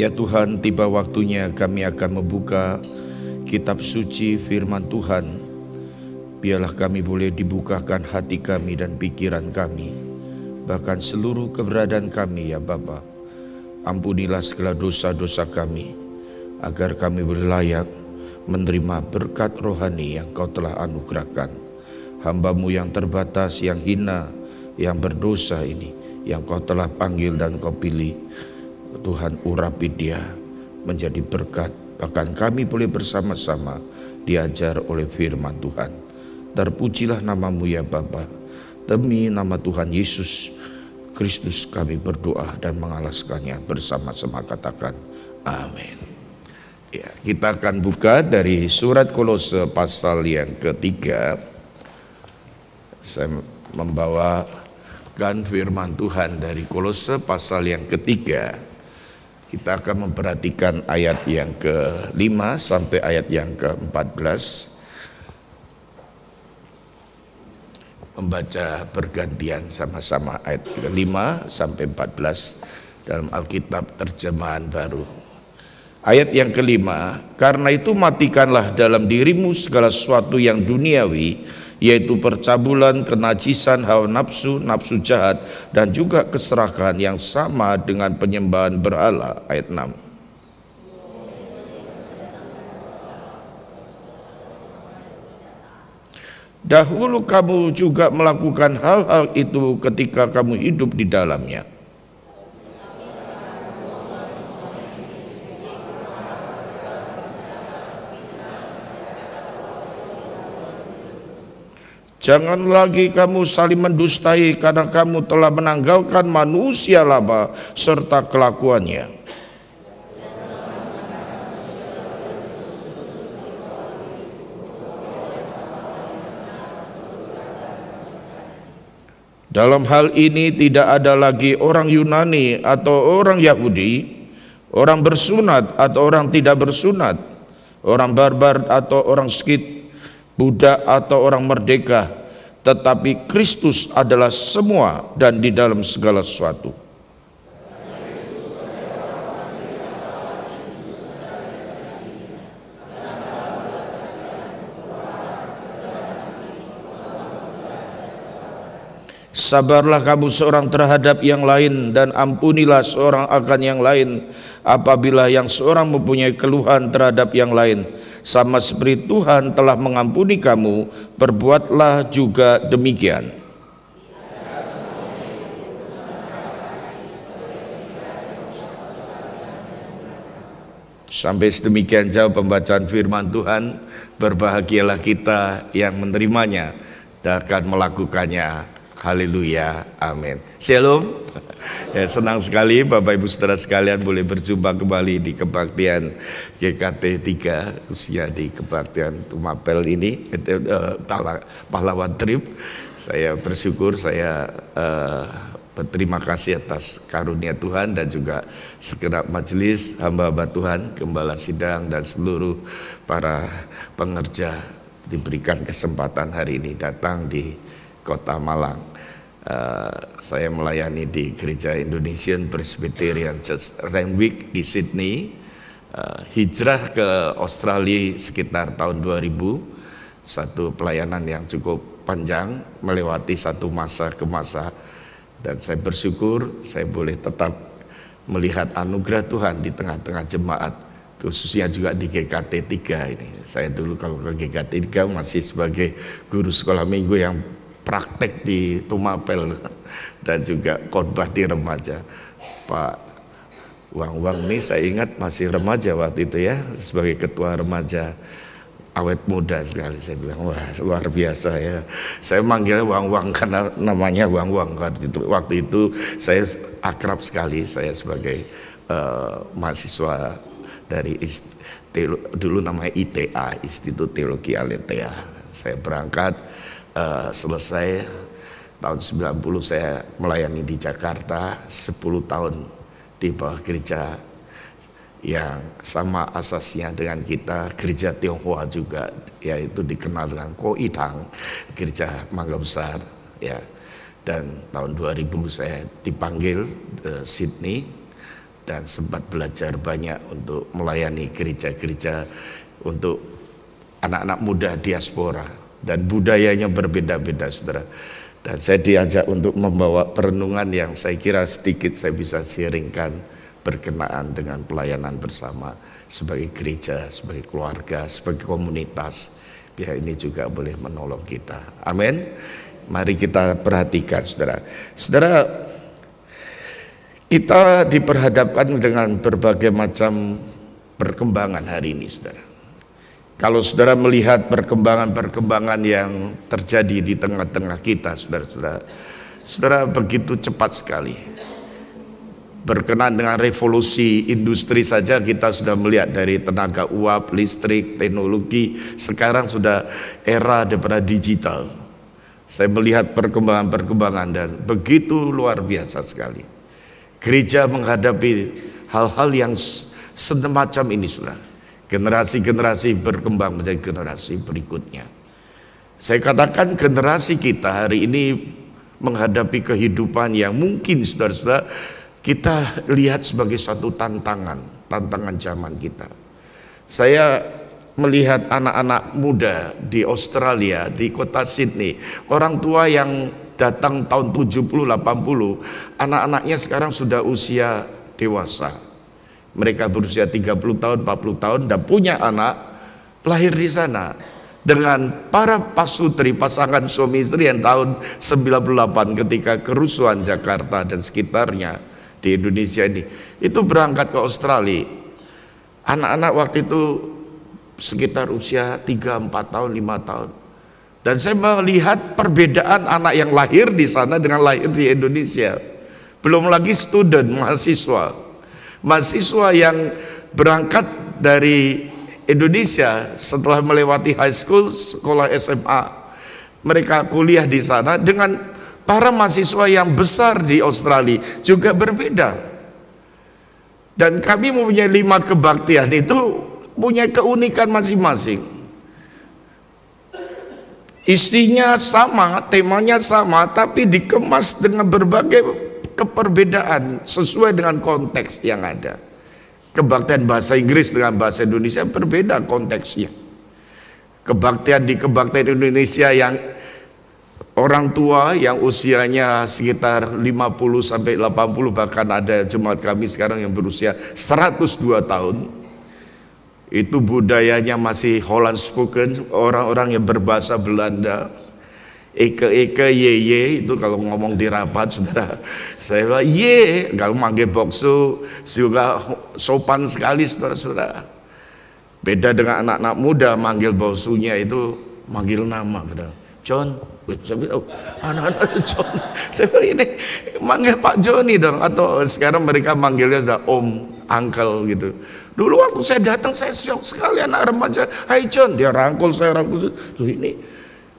Ya Tuhan, tiba waktunya kami akan membuka kitab suci firman Tuhan. Biarlah kami boleh dibukakan hati kami dan pikiran kami, bahkan seluruh keberadaan kami ya Bapa. Ampunilah segala dosa-dosa kami, agar kami boleh layak menerima berkat rohani yang Kau telah anugerahkan. Hamba-Mu yang terbatas, yang hina, yang berdosa ini, yang Kau telah panggil dan Kau pilih, Tuhan, urapi dia menjadi berkat. Bahkan kami boleh bersama-sama diajar oleh firman Tuhan. Terpujilah nama-Mu ya Bapa. Demi nama Tuhan Yesus Kristus kami berdoa dan mengalaskannya bersama-sama, katakan amin. Ya, kita akan buka dari surat Kolose pasal yang ketiga. Saya membawakan firman Tuhan dari Kolose pasal yang ketiga. Kita akan memperhatikan ayat yang ke-5 sampai ayat yang ke-14. Membaca bergantian sama-sama ayat ke-5 sampai 14 dalam Alkitab terjemahan baru. Ayat yang ke-5, karena itu matikanlah dalam dirimu segala sesuatu yang duniawi, yaitu percabulan, kenajisan, hawa nafsu, nafsu jahat, dan juga keserakahan yang sama dengan penyembahan berhala. Ayat 6. Dahulu kamu juga melakukan hal-hal itu ketika kamu hidup di dalamnya. Jangan lagi kamu saling mendustai, karena kamu telah menanggalkan manusia lama serta kelakuannya. Dalam hal ini tidak ada lagi orang Yunani atau orang Yahudi, orang bersunat atau orang tidak bersunat, orang barbar atau orang Skit, budak atau orang merdeka, tetapi Kristus adalah semua dan di dalam segala sesuatu. Sabarlah kamu seorang terhadap yang lain dan ampunilah seorang akan yang lain apabila yang seorang mempunyai keluhan terhadap yang lain. Sama seperti Tuhan telah mengampuni kamu, perbuatlah juga demikian. Sampai sedemikian jauh pembacaan firman Tuhan. Berbahagialah kita yang menerimanya dan akan melakukannya. Haleluya, amin. Shalom. Ya, senang sekali Bapak Ibu Saudara sekalian boleh berjumpa kembali di kebaktian GKT 3, khususnya di kebaktian Tumapel ini, pahlawan trip. Saya bersyukur, saya berterima kasih atas karunia Tuhan dan juga segenap majelis hamba-hamba Tuhan, gembala sidang dan seluruh para pengerja diberikan kesempatan hari ini datang di Kota Malang. Saya melayani di Gereja Indonesian Presbyterian Church Randwick di Sydney. Hijrah ke Australia sekitar tahun 2000, satu pelayanan yang cukup panjang melewati satu masa ke masa, dan saya bersyukur saya boleh tetap melihat anugerah Tuhan di tengah-tengah jemaat, khususnya juga di GKT 3 ini. Saya dulu kalau ke GKT 3 masih sebagai guru sekolah minggu yang praktek di Tumapel dan juga khotbah di remaja. Pak Wang ini saya ingat masih remaja waktu itu ya, sebagai ketua remaja, awet muda sekali. Saya bilang wah luar biasa ya. Saya manggil Wang karena namanya Wang. Waktu itu saya akrab sekali, saya sebagai mahasiswa dari dulu namanya ITA, Institut Teologi Aletheia. Saya berangkat. Selesai tahun 90 saya melayani di Jakarta 10 tahun di bawah gereja yang sama asasnya dengan kita, gereja Tionghoa juga, yaitu dikenal dengan Koidang, gereja Mangga Besar ya. Dan tahun 2000 saya dipanggil ke Sydney dan sempat belajar banyak untuk melayani gereja-gereja untuk anak-anak muda diaspora, dan budayanya berbeda-beda, saudara. Dan saya diajak untuk membawa perenungan yang saya kira sedikit saya bisa sharingkan berkenaan dengan pelayanan bersama sebagai gereja, sebagai keluarga, sebagai komunitas. Biar ini juga boleh menolong kita. Amin. Mari kita perhatikan, saudara. Saudara, kita diperhadapkan dengan berbagai macam perkembangan hari ini, saudara. Kalau saudara melihat perkembangan-perkembangan yang terjadi di tengah-tengah kita, saudara begitu cepat sekali. Berkenaan dengan revolusi industri saja kita sudah melihat dari tenaga uap, listrik, teknologi, sekarang sudah era daripada digital. Saya melihat perkembangan-perkembangan dan begitu luar biasa sekali. Gereja menghadapi hal-hal yang semacam ini, saudara. Generasi-generasi berkembang menjadi generasi berikutnya. Saya katakan generasi kita hari ini menghadapi kehidupan yang mungkin, saudara-saudara, kita lihat sebagai suatu tantangan zaman kita. Saya melihat anak-anak muda di Australia, di kota Sydney, orang tua yang datang tahun 70-80, anak-anaknya sekarang sudah usia dewasa. Mereka berusia 30 tahun, 40 tahun dan punya anak lahir di sana. Dengan para pasutri, pasangan suami istri yang tahun 98 ketika kerusuhan Jakarta dan sekitarnya di Indonesia ini, itu berangkat ke Australia. Anak-anak waktu itu sekitar usia 3-4 tahun, 5 tahun. Dan saya melihat perbedaan anak yang lahir di sana dengan lahir di Indonesia. Belum lagi student, mahasiswa yang berangkat dari Indonesia setelah melewati high school, sekolah SMA, mereka kuliah di sana dengan para mahasiswa yang besar di Australia juga berbeda. Dan kami mempunyai 5 kebaktian itu punya keunikan masing-masing. Isinya sama, temanya sama, tapi dikemas dengan berbagai keperbedaan sesuai dengan konteks yang ada. Kebaktian bahasa Inggris dengan bahasa Indonesia berbeda konteksnya. Kebaktian di kebaktian Indonesia yang orang tua yang usianya sekitar 50 sampai 80, bahkan ada jemaat kami sekarang yang berusia 102 tahun. Itu budayanya masih Holland spoken, orang-orang yang berbahasa Belanda. Eke ye itu kalau ngomong di rapat, saudara, saya bilang ye, kalau manggil boksu juga sopan sekali, saudara-saudara. Beda dengan anak-anak muda, manggil boksunya itu manggil nama, John. Saya bilang, anak-anak John, saya bilang ini manggil Pak Joni dong, atau sekarang mereka manggilnya sudah Om, Uncle gitu. Dulu waktu saya datang saya syok sekali, anak remaja, hai John, dia rangkul saya, rangkul. Tuh ini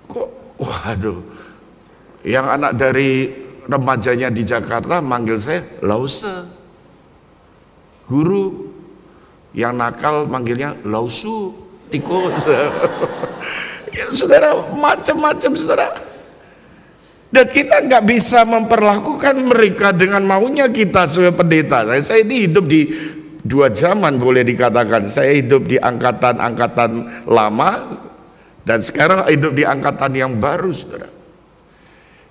kok, waduh, yang anak dari remajanya di Jakarta manggil saya Lause. Guru yang nakal manggilnya Lausu, ikut. Ya, saudara, macam-macam, saudara. Dan kita nggak bisa memperlakukan mereka dengan maunya kita sebagai pendeta. Saya ini hidup di 2 zaman boleh dikatakan. Saya hidup di angkatan lama dan sekarang hidup di angkatan yang baru, saudara.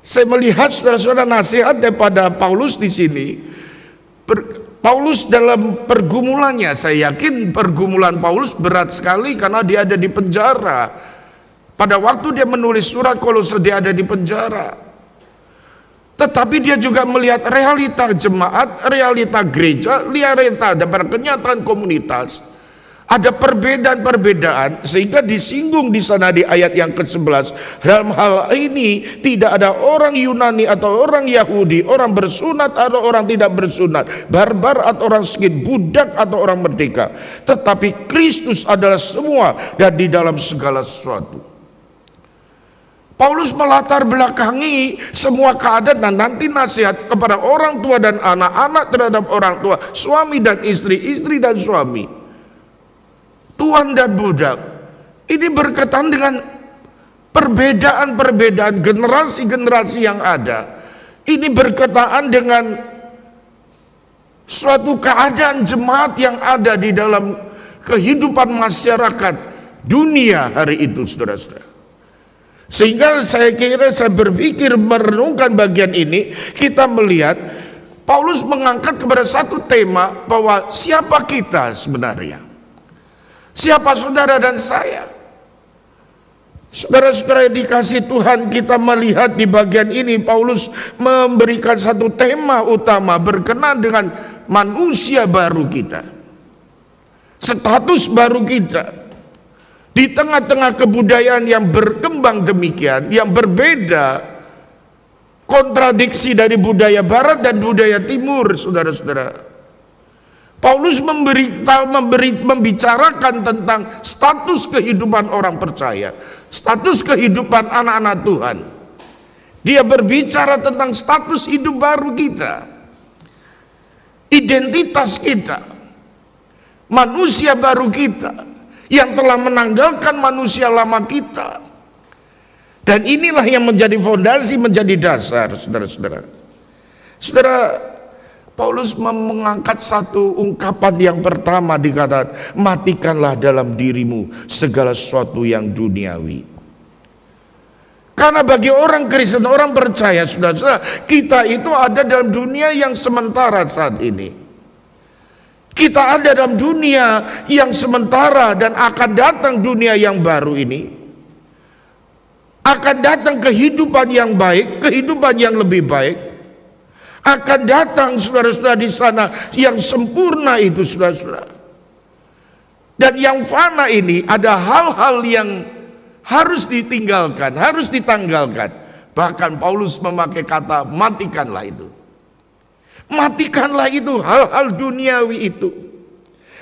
Saya melihat, saudara-saudara, nasihat daripada Paulus di sini. Paulus dalam pergumulannya, saya yakin pergumulan Paulus berat sekali karena dia ada di penjara. Pada waktu dia menulis surat Kolose, dia ada di penjara. Tetapi dia juga melihat realita jemaat, realita gereja, realita dan kenyataan komunitas. Ada perbedaan-perbedaan sehingga disinggung di sana di ayat yang ke-11. Dalam hal ini tidak ada orang Yunani atau orang Yahudi, orang bersunat atau orang tidak bersunat, barbar atau orang miskin, budak atau orang merdeka. Tetapi Kristus adalah semua dan di dalam segala sesuatu. Paulus melatar belakangi semua keadaan dan nanti nasihat kepada orang tua dan anak-anak terhadap orang tua, suami dan istri, istri dan suami, tuan dan budak. Ini berkaitan dengan perbedaan-perbedaan generasi-generasi yang ada. Ini berkaitan dengan suatu keadaan jemaat yang ada di dalam kehidupan masyarakat dunia hari itu, saudara-saudara. Sehingga saya berpikir merenungkan bagian ini, kita melihat Paulus mengangkat kepada satu tema bahwa siapa kita sebenarnya? Siapa saudara dan saya? Saudara-saudara dikasih Tuhan, kita melihat di bagian ini Paulus memberikan satu tema utama berkenaan dengan manusia baru kita, status baru kita di tengah-tengah kebudayaan yang berkembang demikian, yang berbeda, kontradiksi dari budaya barat dan budaya timur, saudara-saudara. Paulus membicarakan tentang status kehidupan orang percaya, status kehidupan anak-anak Tuhan. Dia berbicara tentang status hidup baru kita, identitas kita, manusia baru kita yang telah menanggalkan manusia lama kita. Dan inilah yang menjadi fondasi, menjadi dasar, saudara-saudara. Saudara, Paulus mengangkat satu ungkapan yang pertama, dikatakan, matikanlah dalam dirimu segala sesuatu yang duniawi. Karena bagi orang Kristen, orang percaya, saudara-saudara, kita itu ada dalam dunia yang sementara saat ini. Kita ada dalam dunia yang sementara dan akan datang dunia yang baru ini. Akan datang kehidupan yang baik, kehidupan yang lebih baik. Akan datang saudara-saudara di sana yang sempurna itu, saudara-saudara. Dan yang fana ini ada hal-hal yang harus ditinggalkan, harus ditanggalkan. Bahkan Paulus memakai kata matikanlah itu. Matikanlah itu, hal-hal duniawi itu.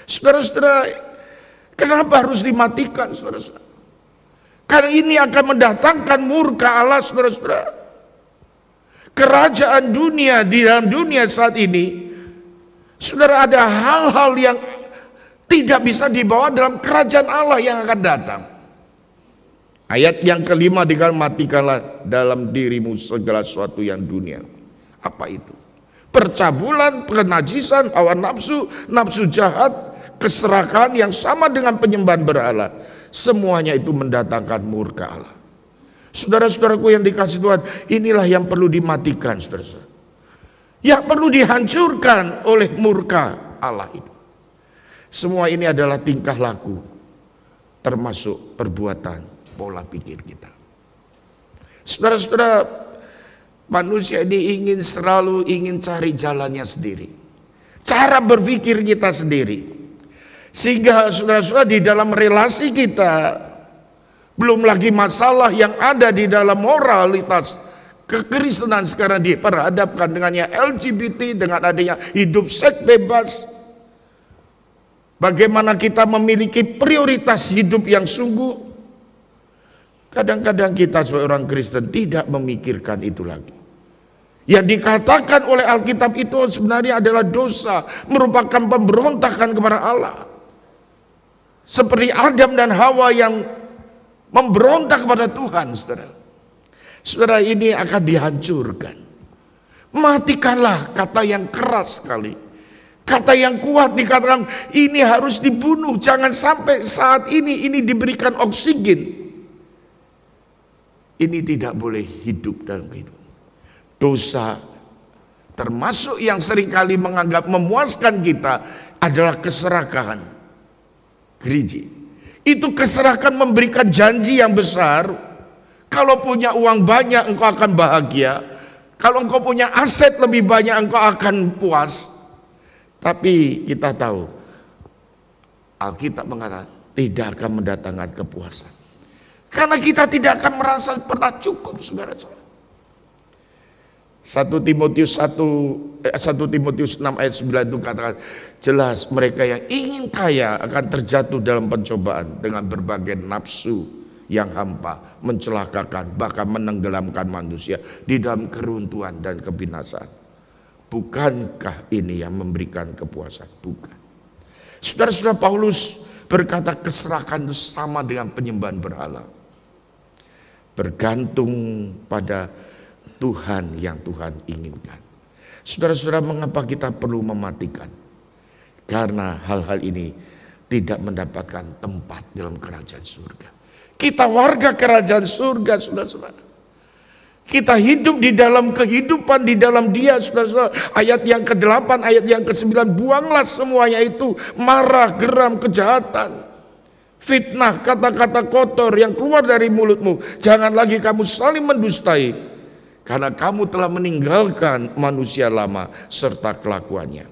Saudara-saudara, kenapa harus dimatikan, saudara-saudara? Karena ini akan mendatangkan murka Allah, saudara-saudara. Kerajaan dunia, di dalam dunia saat ini, saudara, ada hal-hal yang tidak bisa dibawa dalam kerajaan Allah yang akan datang. Ayat yang kelima dikatakan, matikanlah dalam dirimu segala sesuatu yang dunia. Apa itu? Percabulan, penajisan, hawa nafsu, nafsu jahat, keserakahan yang sama dengan penyembahan berhala. Semuanya itu mendatangkan murka Allah. Saudara-saudaraku yang dikasih Tuhan, inilah yang perlu dimatikan, saudara-saudara. Yang perlu dihancurkan oleh murka Allah itu. Semua ini adalah tingkah laku, termasuk perbuatan, pola pikir kita. Saudara-saudara, manusia ini selalu ingin cari jalannya sendiri, cara berpikir kita sendiri. Sehingga saudara-saudara, di dalam relasi kita, belum lagi masalah yang ada di dalam moralitas kekristenan sekarang diperhadapkan dengannya LGBT, dengan adanya hidup seks bebas. Bagaimana kita memiliki prioritas hidup yang sungguh. Kadang-kadang kita sebagai orang Kristen tidak memikirkan itu lagi. Yang dikatakan oleh Alkitab itu sebenarnya adalah dosa, merupakan pemberontakan kepada Allah. Seperti Adam dan Hawa yang memberontak kepada Tuhan, saudara. Saudara, ini akan dihancurkan. Matikanlah, kata yang keras sekali. Kata yang kuat dikatakan, ini harus dibunuh. Jangan sampai saat ini diberikan oksigen. Ini tidak boleh hidup dalam kehidupan. Dosa, termasuk yang seringkali menganggap memuaskan kita, adalah keserakahan. Gereja. Itu keserakahan memberikan janji yang besar. Kalau punya uang banyak engkau akan bahagia. Kalau engkau punya aset lebih banyak engkau akan puas. Tapi kita tahu Alkitab mengatakan tidak akan mendatangkan kepuasan. Karena kita tidak akan merasa pernah cukup, saudara-saudara. 1 Timotius 6 ayat 9 itu katakan jelas, mereka yang ingin kaya akan terjatuh dalam pencobaan dengan berbagai nafsu yang hampa, mencelakakan, bahkan menenggelamkan manusia di dalam keruntuhan dan kebinasaan. Bukankah ini yang memberikan kepuasan? Bukan. Saudara-saudara, Paulus berkata keserakahan itu sama dengan penyembahan berhala. Bergantung pada Tuhan yang Tuhan inginkan. Saudara-saudara, mengapa kita perlu mematikan? Karena hal-hal ini tidak mendapatkan tempat dalam kerajaan surga. Kita warga kerajaan surga, saudara-saudara. Kita hidup di dalam kehidupan di dalam Dia, saudara-saudara. Ayat yang ke-8, ayat yang ke-9, buanglah semuanya itu, marah, geram, kejahatan, fitnah, kata-kata kotor yang keluar dari mulutmu. Jangan lagi kamu saling mendustai, karena kamu telah meninggalkan manusia lama serta kelakuannya.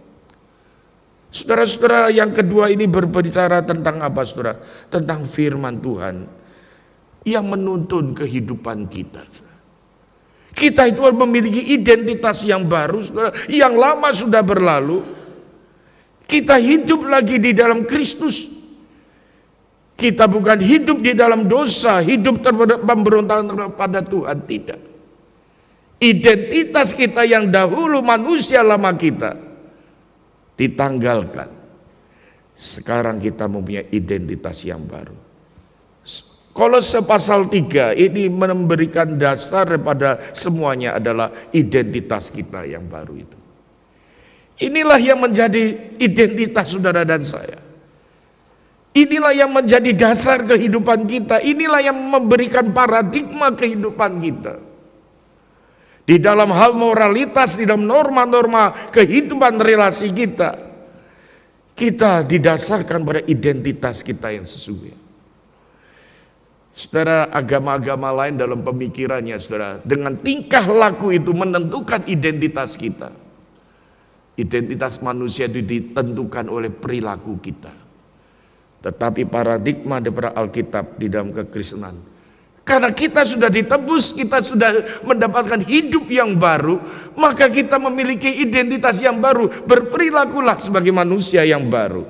Saudara-saudara, yang kedua ini berbicara tentang apa, saudara? Tentang firman Tuhan yang menuntun kehidupan kita. Kita itu memiliki identitas yang baru, saudara. Yang lama sudah berlalu. Kita hidup lagi di dalam Kristus. Kita bukan hidup di dalam dosa, hidup pemberontakan kepada Tuhan, tidak. Identitas kita yang dahulu, manusia lama kita, ditanggalkan. Sekarang kita mempunyai identitas yang baru. Kolose pasal 3 ini memberikan dasar pada semuanya adalah identitas kita yang baru itu. Inilah yang menjadi identitas saudara dan saya. Inilah yang menjadi dasar kehidupan kita. Inilah yang memberikan paradigma kehidupan kita. Di dalam hal moralitas, di dalam norma-norma kehidupan relasi kita, kita didasarkan pada identitas kita yang sesungguhnya. Saudara, agama-agama lain dalam pemikirannya, saudara, dengan tingkah laku itu menentukan identitas kita. Identitas manusia itu ditentukan oleh perilaku kita. Tetapi paradigma daripada Alkitab di dalam kekristenan, karena kita sudah ditebus, kita sudah mendapatkan hidup yang baru, maka kita memiliki identitas yang baru. Berperilakulah sebagai manusia yang baru.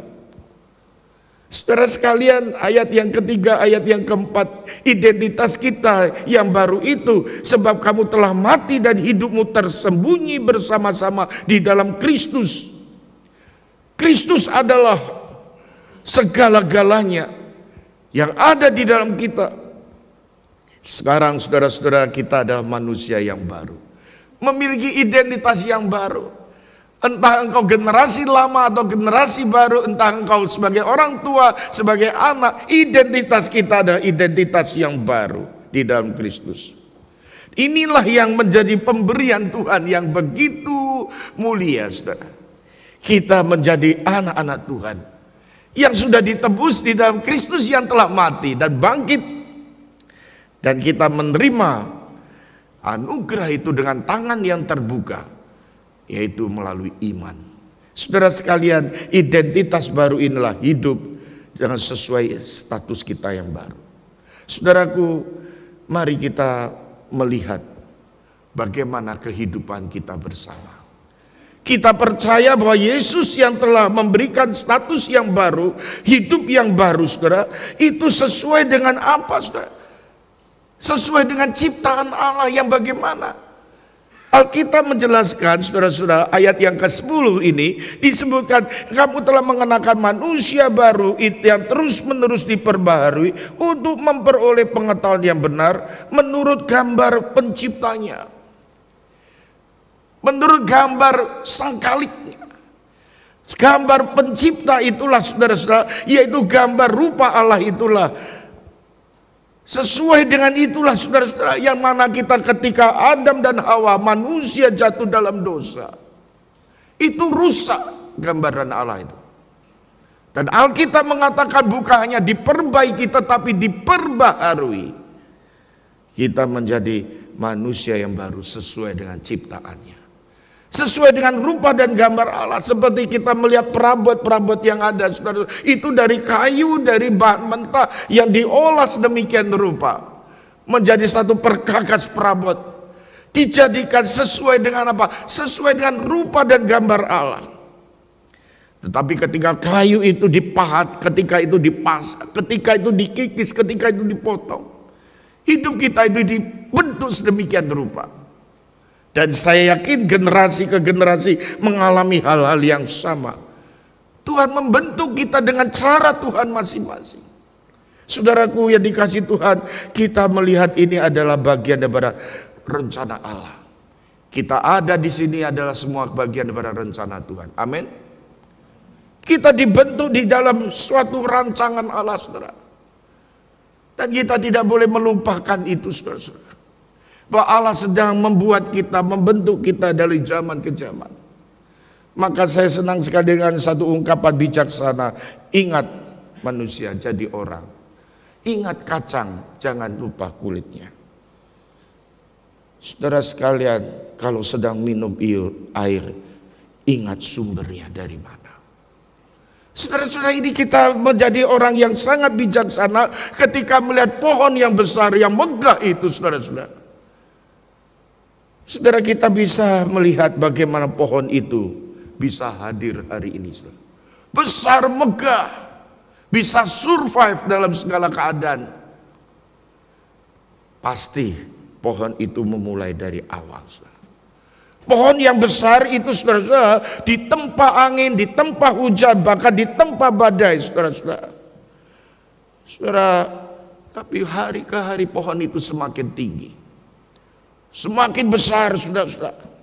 Saudara sekalian, ayat yang ketiga, ayat yang keempat, identitas kita yang baru itu, sebab kamu telah mati dan hidupmu tersembunyi bersama-sama di dalam Kristus. Kristus adalah segala-galanya yang ada di dalam kita. Sekarang saudara-saudara, kita adalah manusia yang baru, memiliki identitas yang baru. Entah engkau generasi lama atau generasi baru, entah engkau sebagai orang tua, sebagai anak, identitas kita adalah identitas yang baru di dalam Kristus. Inilah yang menjadi pemberian Tuhan yang begitu mulia, saudara. Kita menjadi anak-anak Tuhan yang sudah ditebus di dalam Kristus yang telah mati dan bangkit. Dan kita menerima anugerah itu dengan tangan yang terbuka, yaitu melalui iman. Saudara sekalian, identitas baru inilah hidup dengan sesuai status kita yang baru. Saudaraku, mari kita melihat bagaimana kehidupan kita bersama. Kita percaya bahwa Yesus yang telah memberikan status yang baru, hidup yang baru, saudara, itu sesuai dengan apa, saudara? Sesuai dengan ciptaan Allah yang bagaimana? Alkitab menjelaskan, saudara-saudara, ayat yang ke-10 ini disebutkan, kamu telah mengenakan manusia baru yang terus-menerus diperbaharui untuk memperoleh pengetahuan yang benar menurut gambar penciptanya, menurut gambar sang Khaliknya. Gambar pencipta itulah, saudara-saudara, yaitu gambar rupa Allah itulah. Sesuai dengan itulah, saudara-saudara, yang mana kita ketika Adam dan Hawa, manusia jatuh dalam dosa, itu rusak gambaran Allah itu. Dan Alkitab mengatakan bukan hanya diperbaiki tetapi diperbaharui. Kita menjadi manusia yang baru sesuai dengan ciptaannya, sesuai dengan rupa dan gambar Allah. Seperti kita melihat perabot-perabot yang ada, saudara, itu dari kayu, dari bahan mentah yang diolah sedemikian rupa menjadi satu perkakas perabot, dijadikan sesuai dengan apa? Sesuai dengan rupa dan gambar Allah. Tetapi ketika kayu itu dipahat, ketika itu dipasak, ketika itu dikikis, ketika itu dipotong, hidup kita itu dibentuk sedemikian rupa. Dan saya yakin generasi ke generasi mengalami hal-hal yang sama. Tuhan membentuk kita dengan cara Tuhan masing-masing. Saudaraku yang dikasih Tuhan, kita melihat ini adalah bagian daripada rencana Allah. Kita ada di sini adalah semua bagian daripada rencana Tuhan. Amin. Kita dibentuk di dalam suatu rancangan Allah, saudara. Dan kita tidak boleh melupakan itu, saudara-saudara. Bahwa Allah sedang membuat kita, membentuk kita dari zaman ke zaman. Maka saya senang sekali dengan satu ungkapan bijaksana. Ingat manusia jadi orang. Ingat kacang, jangan lupa kulitnya. Saudara sekalian, kalau sedang minum air, ingat sumbernya dari mana. Saudara-saudara, ini kita menjadi orang yang sangat bijaksana ketika melihat pohon yang besar, yang megah itu, saudara-saudara. Saudara, kita bisa melihat bagaimana pohon itu bisa hadir hari ini, saudara. Besar, megah, bisa survive dalam segala keadaan. Pasti pohon itu memulai dari awal, saudara. Pohon yang besar itu, saudara-saudara, ditempa angin, ditempa hujan, bahkan ditempa badai, saudara-saudara. Saudara, tapi hari ke hari pohon itu semakin tinggi, semakin besar, saudara-saudara.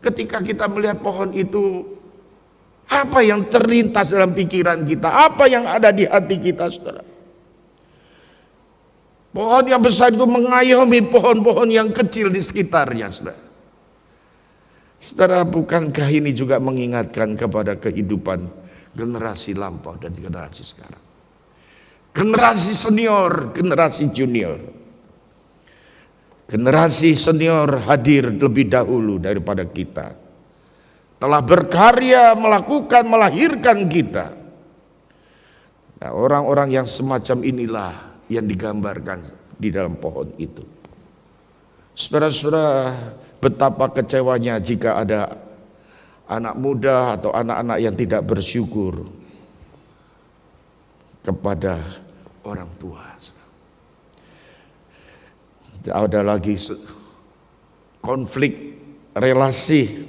Ketika kita melihat pohon itu, apa yang terlintas dalam pikiran kita, apa yang ada di hati kita, saudara? Pohon yang besar itu mengayomi pohon-pohon yang kecil di sekitarnya, saudara. Saudara, bukankah ini juga mengingatkan kepada kehidupan generasi lampau dan generasi sekarang? Generasi senior, generasi junior. Generasi senior hadir lebih dahulu daripada kita. Telah berkarya, melakukan, melahirkan kita. Nah, orang-orang yang semacam inilah yang digambarkan di dalam pohon itu. Saudara-saudara, betapa kecewanya jika ada anak muda atau anak-anak yang tidak bersyukur kepada orang tua. Ada lagi konflik relasi.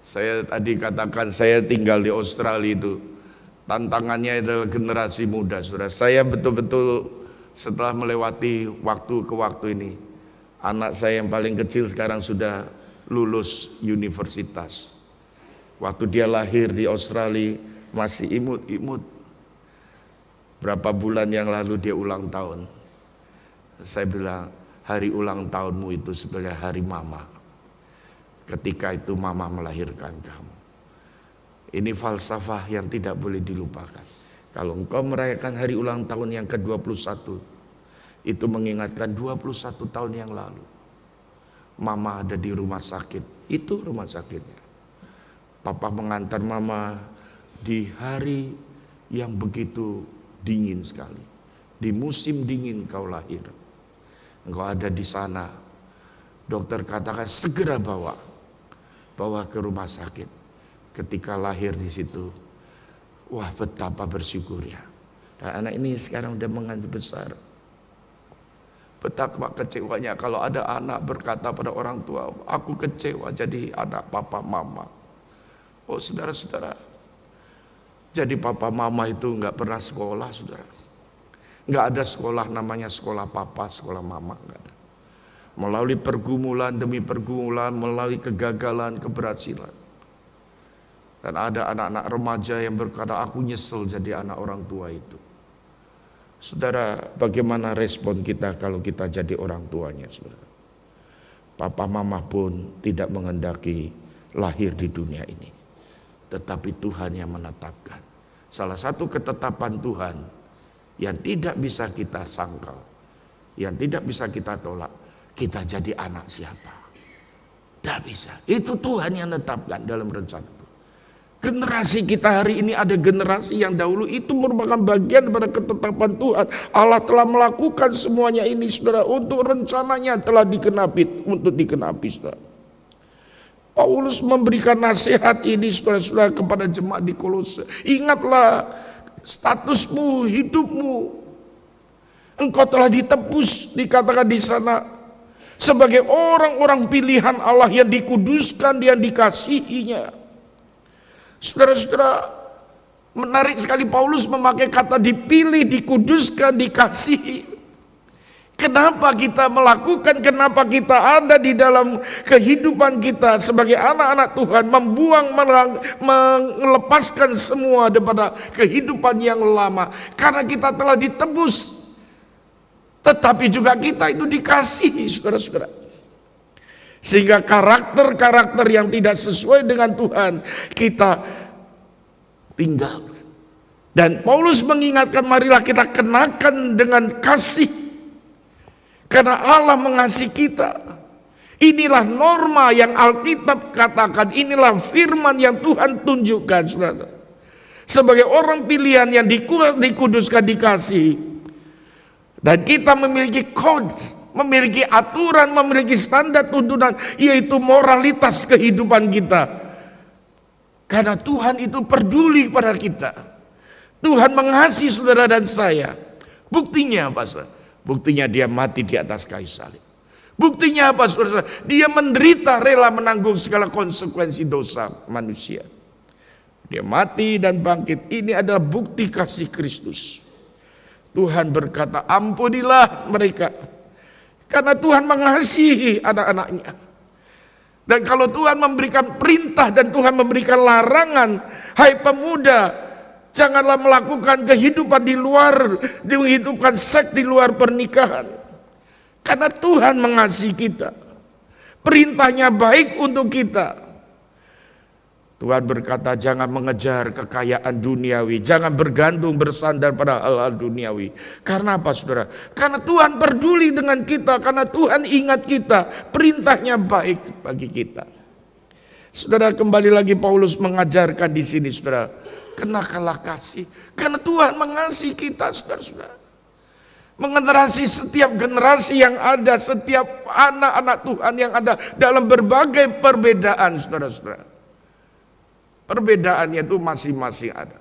Saya tadi katakan saya tinggal di Australia itu. Tantangannya adalah generasi muda, saudara. Saya betul-betul setelah melewati waktu ke waktu ini, anak saya yang paling kecil sekarang sudah lulus universitas. Waktu dia lahir di Australia masih imut-imut. Berapa bulan yang lalu dia ulang tahun. Saya bilang, hari ulang tahunmu itu sebagai hari mama. Ketika itu mama melahirkan kamu. Ini falsafah yang tidak boleh dilupakan. Kalau engkau merayakan hari ulang tahun yang ke-21, itu mengingatkan 21 tahun yang lalu. Mama ada di rumah sakit, itu rumah sakitnya. Papa mengantar mama di hari yang begitu dingin sekali. Di musim dingin kau lahir. Engkau ada di sana. Dokter katakan segera bawa ke rumah sakit. Ketika lahir di situ, wah betapa bersyukur ya. Dan anak ini sekarang udah mengantuk besar. Betapa kecewanya kalau ada anak berkata pada orang tua, aku kecewa jadi anak papa mama. Oh saudara-saudara, jadi papa mama itu nggak pernah sekolah, saudara. Nggak ada sekolah namanya sekolah papa, sekolah mama, nggak ada. Melalui pergumulan demi pergumulan, melalui kegagalan, keberhasilan. Dan ada anak-anak remaja yang berkata, aku nyesel jadi anak orang tua itu. Saudara, bagaimana respon kita kalau kita jadi orang tuanya, saudara? Papa mama pun tidak menghendaki lahir di dunia ini. Tetapi Tuhan yang menetapkan. Salah satu ketetapan Tuhan yang tidak bisa kita sangkal, yang tidak bisa kita tolak, kita jadi anak siapa? Tidak bisa. Itu Tuhan yang menetapkan dalam rencana. Generasi kita hari ini ada generasi yang dahulu itu merupakan bagian daripada ketetapan Tuhan. Allah telah melakukan semuanya ini, saudara, untuk rencananya telah dikenapi, saudara. Paulus memberikan nasihat ini, saudara-saudara, kepada jemaat di Kolose. Ingatlah statusmu, hidupmu. Engkau telah ditebus, dikatakan di sana, sebagai orang-orang pilihan Allah yang dikuduskan, yang dikasihinya. Saudara-saudara, menarik sekali Paulus memakai kata dipilih, dikuduskan, dikasihi. Kenapa kita melakukan, kenapa kita ada di dalam kehidupan kita sebagai anak-anak Tuhan, melepaskan semua daripada kehidupan yang lama. Karena kita telah ditebus, tetapi juga kita itu dikasihi, saudara-saudara. Sehingga karakter-karakter yang tidak sesuai dengan Tuhan kita tinggal. Dan Paulus mengingatkan, marilah kita kenakan dengan kasih. Karena Allah mengasihi kita. Inilah norma yang Alkitab katakan. Inilah firman yang Tuhan tunjukkan, saudara. Sebagai orang pilihan yang dikuduskan, dikasihi. Dan kita memiliki kode, memiliki aturan, memiliki standar tuntunan, yaitu moralitas kehidupan kita. Karena Tuhan itu peduli pada kita. Tuhan mengasihi saudara dan saya. Buktinya apa, saudara? Buktinya dia mati di atas kayu salib. Buktinya apa, saudara? Dia menderita, rela menanggung segala konsekuensi dosa manusia. Dia mati dan bangkit. Ini adalah bukti kasih Kristus. Tuhan berkata, ampunilah mereka. Karena Tuhan mengasihi anak-anaknya. Dan kalau Tuhan memberikan perintah dan Tuhan memberikan larangan, hai pemuda, janganlah melakukan kehidupan di luar, menghidupkan seks di luar pernikahan. Karena Tuhan mengasihi kita. Perintahnya baik untuk kita. Tuhan berkata, jangan mengejar kekayaan duniawi, jangan bergantung bersandar pada hal-hal duniawi. Karena apa, saudara? Karena Tuhan peduli dengan kita, karena Tuhan ingat kita, perintahnya baik bagi kita. Saudara, kembali lagi Paulus mengajarkan di sini, saudara, kenakanlah kasih, karena Tuhan mengasihi kita, saudara-saudara. Mengenerasi setiap generasi yang ada, setiap anak-anak Tuhan yang ada dalam berbagai perbedaan, saudara-saudara. Perbedaannya itu masing-masing ada.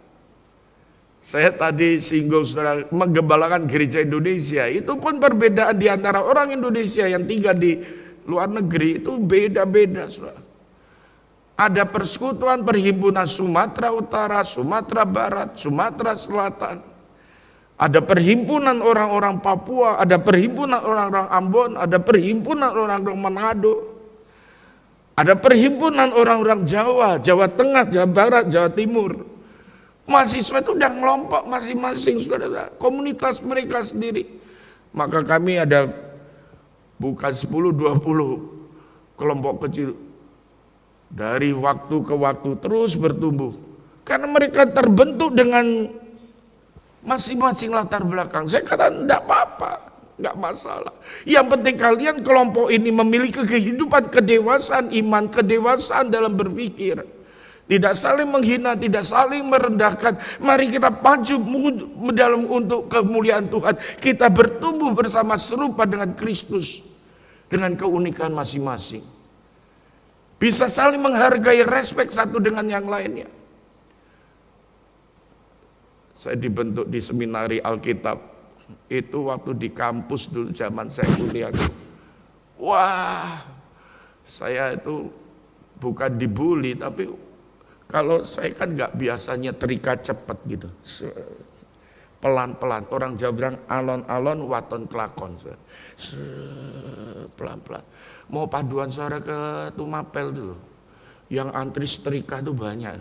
Saya tadi singgung, saudara, menggembalakan gereja Indonesia. Itu pun perbedaan di antara orang Indonesia yang tinggal di luar negeri itu beda-beda, saudara. Ada persekutuan perhimpunan Sumatera Utara, Sumatera Barat, Sumatera Selatan. Ada perhimpunan orang-orang Papua, ada perhimpunan orang-orang Ambon, ada perhimpunan orang-orang Manado. Ada perhimpunan orang-orang Jawa, Jawa Tengah, Jawa Barat, Jawa Timur. Mahasiswa itu udah ngelompok masing-masing, saudara, komunitas mereka sendiri. Maka kami ada bukan 10-20 kelompok kecil. Dari waktu ke waktu terus bertumbuh. Karena mereka terbentuk dengan masing-masing latar belakang. Saya kata enggak apa-apa, enggak masalah. Yang penting kalian kelompok ini memiliki kehidupan kedewasaan iman, kedewasaan dalam berpikir. Tidak saling menghina, tidak saling merendahkan. Mari kita maju dalam untuk kemuliaan Tuhan. Kita bertumbuh bersama serupa dengan Kristus. Dengan keunikan masing-masing. Bisa saling menghargai, respek satu dengan yang lainnya. Saya dibentuk di seminari Alkitab. Itu waktu di kampus dulu zaman saya kuliah. Wah, saya itu bukan dibully, tapi kalau saya kan nggak biasanya terikat cepat gitu. Pelan-pelan. Orang Jawa bilang alon-alon waton kelakon. Pelan-pelan. Mau paduan suara ke Tumapel dulu. Yang antri setrika itu banyak.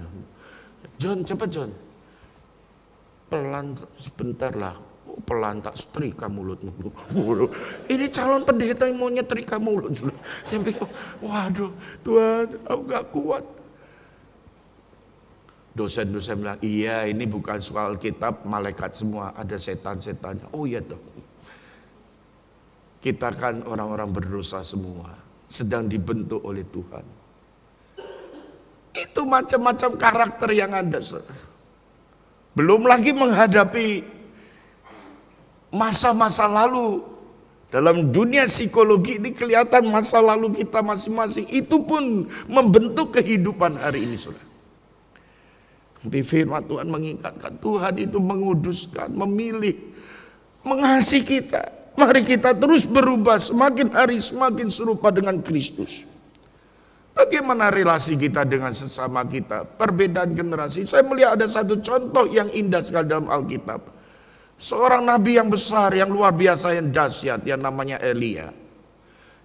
John, cepet John. Pelan sebentar lah. Pelan tak setrika mulutmu. Ini calon pendeta yang mau nyetrika mulut. Saya pikir, waduh Tuhan, aku gak kuat. Dosen-dosen bilang, iya ini bukan soal kitab, malaikat semua, ada setan-setannya. Oh iya toh. Kita kan orang-orang berdosa semua, sedang dibentuk oleh Tuhan. Itu macam-macam karakter yang ada, saudara. Belum lagi menghadapi masa-masa lalu. Dalam dunia psikologi ini kelihatan masa lalu kita masing-masing. Itu pun membentuk kehidupan hari ini, saudara. Di firman Tuhan mengingatkan, Tuhan itu menguduskan, memilih, mengasihi kita. Mari kita terus berubah, semakin hari semakin serupa dengan Kristus. Bagaimana relasi kita dengan sesama kita? Perbedaan generasi. Saya melihat ada satu contoh yang indah sekali dalam Alkitab. Seorang nabi yang besar, yang luar biasa, yang dahsyat, yang namanya Elia.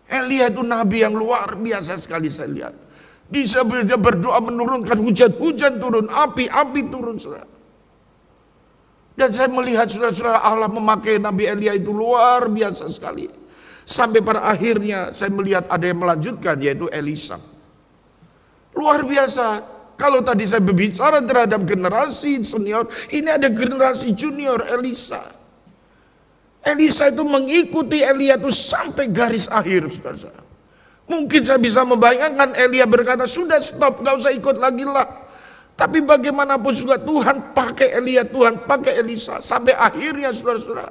Elia itu nabi yang luar biasa sekali saya lihat. Dia berdoa menurunkan hujan turun, api turun, saudara. Dan saya melihat saudara-saudara, Allah memakai Nabi Elia itu luar biasa sekali. Sampai pada akhirnya saya melihat ada yang melanjutkan, yaitu Elisa. Luar biasa. Kalau tadi saya berbicara terhadap generasi senior, ini ada generasi junior, Elisa. Elisa itu mengikuti Elia itu sampai garis akhir, saudara. Mungkin saya bisa membayangkan Elia berkata, sudah stop, gak usah ikut lagi lah. Tapi bagaimanapun juga Tuhan pakai Elia, Tuhan pakai Elisa. Sampai akhirnya saudara-saudara,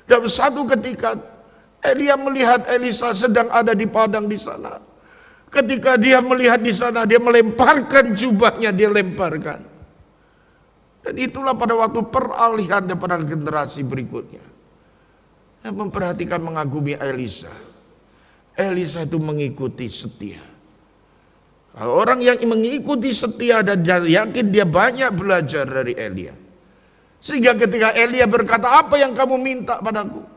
dalam satu ketika Elia melihat Elisa sedang ada di padang di sana. Ketika dia melihat di sana, dia melemparkan jubahnya, dia lemparkan. Dan itulah pada waktu peralihan daripada generasi berikutnya. Yang memperhatikan, mengagumi Elisa. Elisa itu mengikuti setia. Kalau orang yang mengikuti setia dan yakin, dia banyak belajar dari Elia. Sehingga ketika Elia berkata, apa yang kamu minta padaku?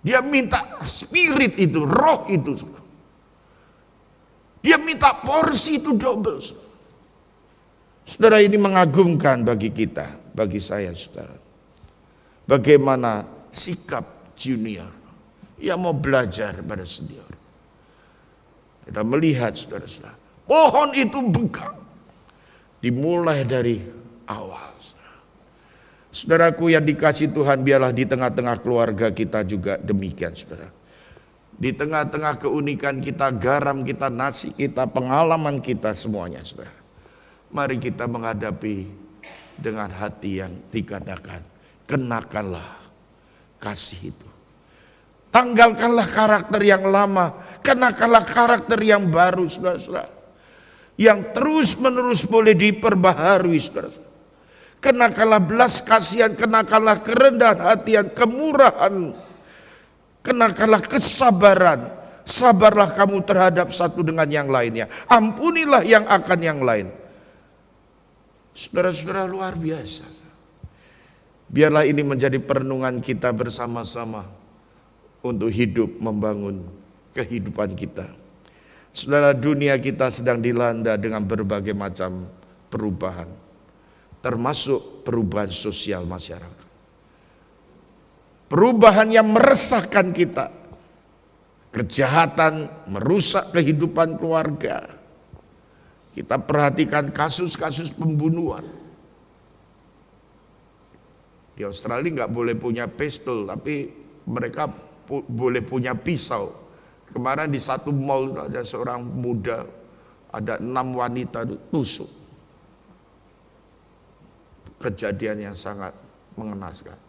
Dia minta spirit itu, roh itu. Dia minta porsi itu double. Saudara, ini mengagumkan bagi kita, bagi saya saudara. Bagaimana sikap junior yang mau belajar pada senior. Kita melihat saudara-saudara, pohon itu bekam dimulai dari awal. Saudaraku yang dikasih Tuhan, biarlah di tengah-tengah keluarga kita juga demikian saudara. Di tengah-tengah keunikan kita, garam kita, nasi kita, pengalaman kita semuanya saudara. Mari kita menghadapi dengan hati yang dikatakan, kenakanlah kasih itu. Tanggalkanlah karakter yang lama, kenakanlah karakter yang baru saudara-saudara. Yang terus menerus boleh diperbaharui saudara. Kenakanlah belas kasihan, kenakanlah kerendahan hatian, kemurahan. Kenakanlah kesabaran. Sabarlah kamu terhadap satu dengan yang lainnya. Ampunilah yang akan yang lain. Saudara-saudara, luar biasa. Biarlah ini menjadi perenungan kita bersama-sama untuk hidup membangun kehidupan kita. Saudara, dunia kita sedang dilanda dengan berbagai macam perubahan, termasuk perubahan sosial masyarakat. Perubahan yang meresahkan kita. Kejahatan merusak kehidupan keluarga. Kita perhatikan kasus-kasus pembunuhan. Di Australia nggak boleh punya pistol, tapi mereka boleh punya pisau. Kemarin di satu mall ada seorang muda, ada 6 wanita tusuk. Kejadian yang sangat mengenaskan.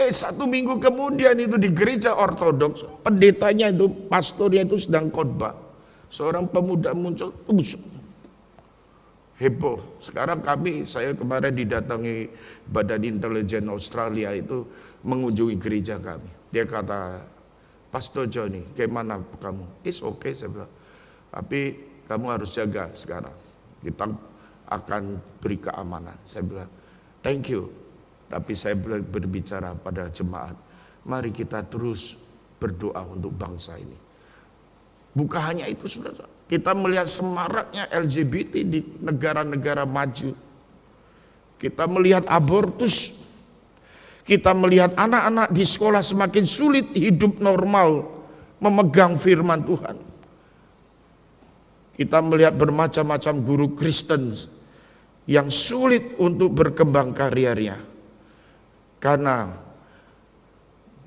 1 minggu kemudian itu di gereja ortodoks, pendetanya itu, pastornya itu sedang khotbah. Seorang pemuda muncul, tusuk. Heboh. Sekarang saya kemarin didatangi Badan Intelijen Australia itu mengunjungi gereja kami. Dia kata, Pastor Johnny, gimana kamu? It's okay, saya bilang. Tapi kamu harus jaga sekarang. Kita akan beri keamanan. Saya bilang, thank you. Tapi saya berbicara pada jemaat, mari kita terus berdoa untuk bangsa ini. Bukan hanya itu saudara, kita melihat semaraknya LGBT di negara-negara maju. Kita melihat abortus. Kita melihat anak-anak di sekolah semakin sulit hidup normal, memegang firman Tuhan. Kita melihat bermacam-macam guru Kristen yang sulit untuk berkembang karirnya. Karena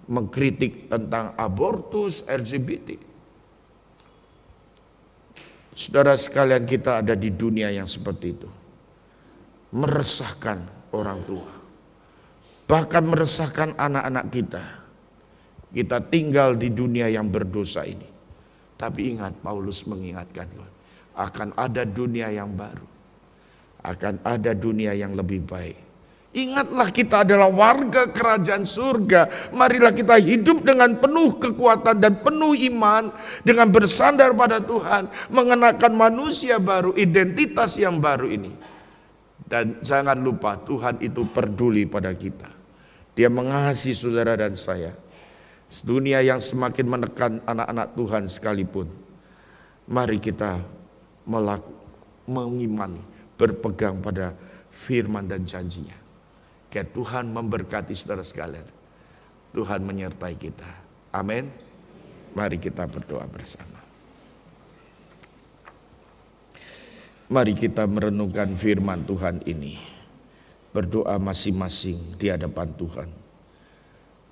mengkritik tentang abortus, LGBT. Saudara sekalian, kita ada di dunia yang seperti itu. Meresahkan orang tua. Bahkan meresahkan anak-anak kita. Kita tinggal di dunia yang berdosa ini. Tapi ingat, Paulus mengingatkan, akan ada dunia yang baru. Akan ada dunia yang lebih baik. Ingatlah, kita adalah warga kerajaan surga. Marilah kita hidup dengan penuh kekuatan dan penuh iman, dengan bersandar pada Tuhan, mengenakan manusia baru, identitas yang baru ini. Dan jangan lupa, Tuhan itu peduli pada kita. Dia mengasihi saudara dan saya. Dunia yang semakin menekan anak-anak Tuhan sekalipun, mari kita mengimani, berpegang pada firman dan janjinya. Tuhan memberkati saudara sekalian. Tuhan menyertai kita. Amin. Mari kita berdoa bersama. Mari kita merenungkan firman Tuhan ini. Berdoa masing-masing di hadapan Tuhan.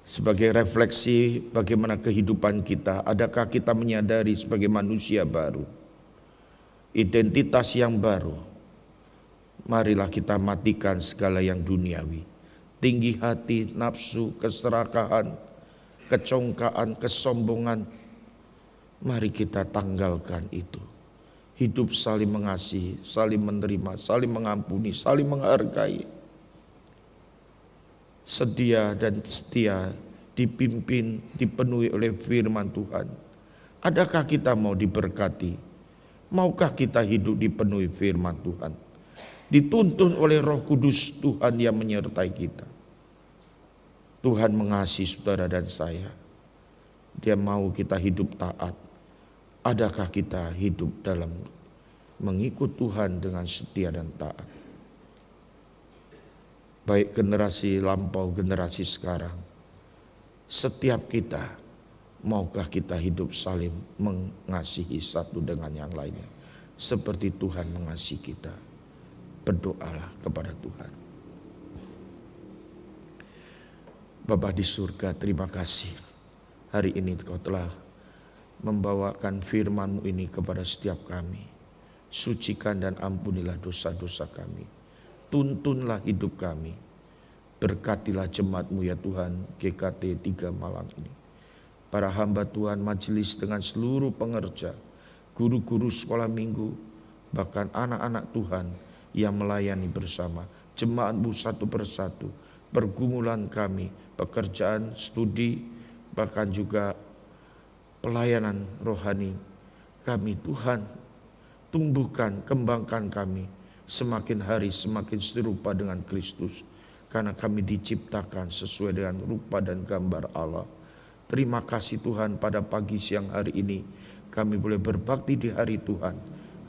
Sebagai refleksi bagaimana kehidupan kita, adakah kita menyadari sebagai manusia baru, identitas yang baru. Marilah kita matikan segala yang duniawi, tinggi hati, nafsu, keserakahan, kecongkaan, kesombongan. Mari kita tanggalkan itu. Hidup saling mengasihi, saling menerima, saling mengampuni, saling menghargai. Sedia dan setia, dipimpin, dipenuhi oleh firman Tuhan. Adakah kita mau diberkati? Maukah kita hidup dipenuhi firman Tuhan? Dituntun oleh Roh Kudus Tuhan yang menyertai kita. Tuhan mengasihi saudara dan saya. Dia mau kita hidup taat. Adakah kita hidup dalam mengikut Tuhan dengan setia dan taat? Baik generasi lampau, generasi sekarang. Setiap kita, maukah kita hidup saling mengasihi satu dengan yang lainnya. Seperti Tuhan mengasihi kita. Berdoalah kepada Tuhan. Bapa di surga, terima kasih. Hari ini Kau telah membawakan firman-Mu ini kepada setiap kami. Sucikan dan ampunilah dosa-dosa kami. Tuntunlah hidup kami. Berkatilah jemaat-Mu ya Tuhan, GKT 3 malam ini. Para hamba Tuhan, majelis dengan seluruh pengerja, guru-guru sekolah minggu, bahkan anak-anak Tuhan yang melayani bersama. Jemaat-Mu satu persatu, pergumulan kami, pekerjaan, studi, bahkan juga pelayanan rohani kami. Tuhan, tumbuhkan, kembangkan kami. Semakin hari semakin serupa dengan Kristus. Karena kami diciptakan sesuai dengan rupa dan gambar Allah. Terima kasih Tuhan, pada pagi siang hari ini kami boleh berbakti di hari Tuhan.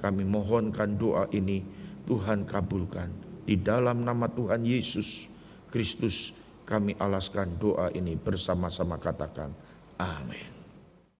Kami mohonkan doa ini Tuhan kabulkan. Di dalam nama Tuhan Yesus Kristus kami alaskan doa ini bersama-sama, katakan amin.